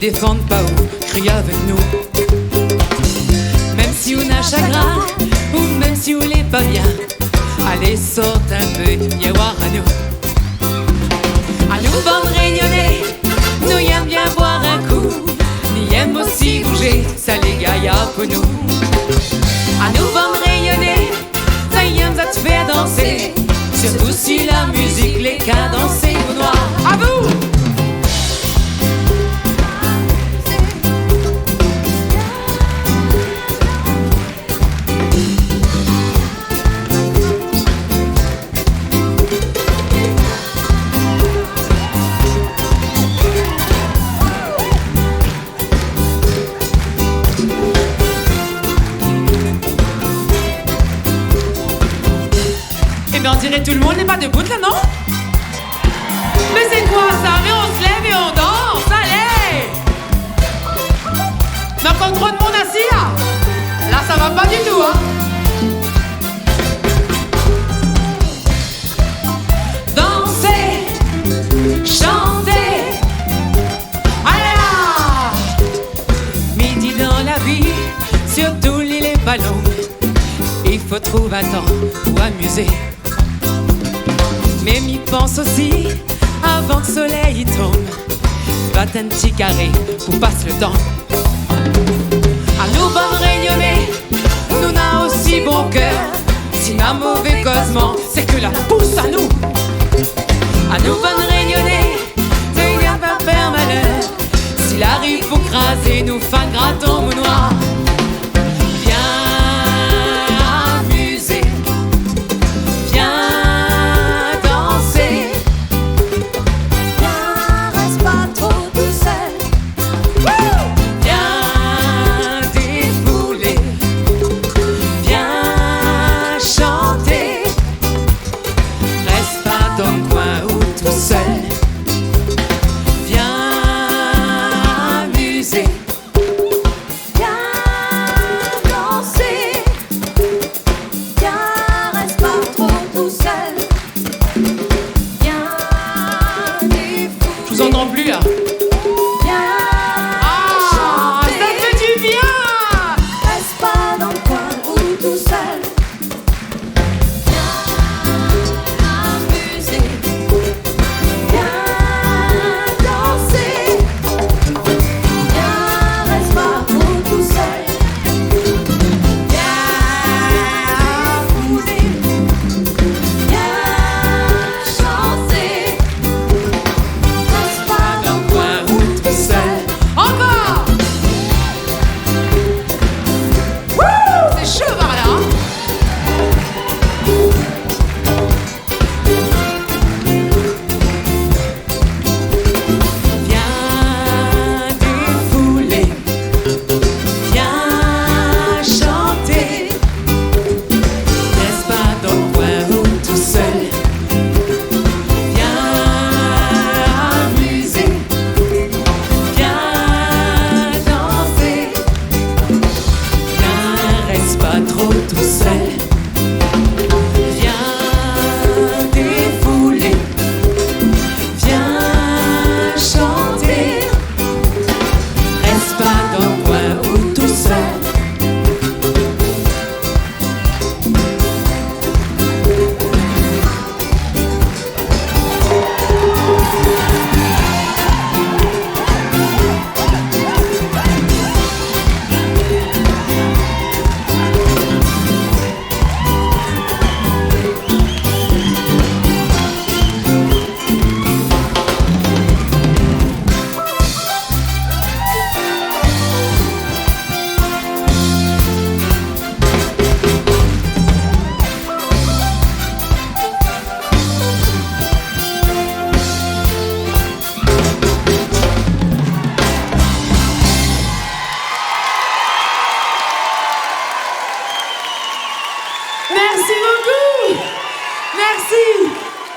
défendent pas ou crient avec nous. Même si on a chagrin ou même si on n'est pas bien, allez sorte un peu, viens voir à nous. À nous vendre rayonner, nous y aime bien boire un coup, nous aime aussi bouger, ça les gaillards pour nous. À nous vendre rayonner, ça y aime ça te faire danser, surtout si la musique les cas danser au noir. À vous! Mais on dirait tout le monde n'est pas debout là, non? Mais c'est quoi ça? Mais on se lève et on danse, allez! On a encore trop de monde assis là? Là ça va pas du tout, hein? Danser, chanter, allez là! Midi dans la vie, surtout l'île est pas longue. Il faut trouver un temps pour amuser. Mais m'y pense aussi, avant que le soleil tombe, battre un petit carré pour passer le temps. À nous bonnes rayonner, nous n'a aussi bon cœur. Si n'a mauvais causement, c'est que la pousse à nous. À nous bonnes rayonner, ne viens pas faire malheur. S'il arrive pour craser, nous fin grattons au noir. Viens amuser.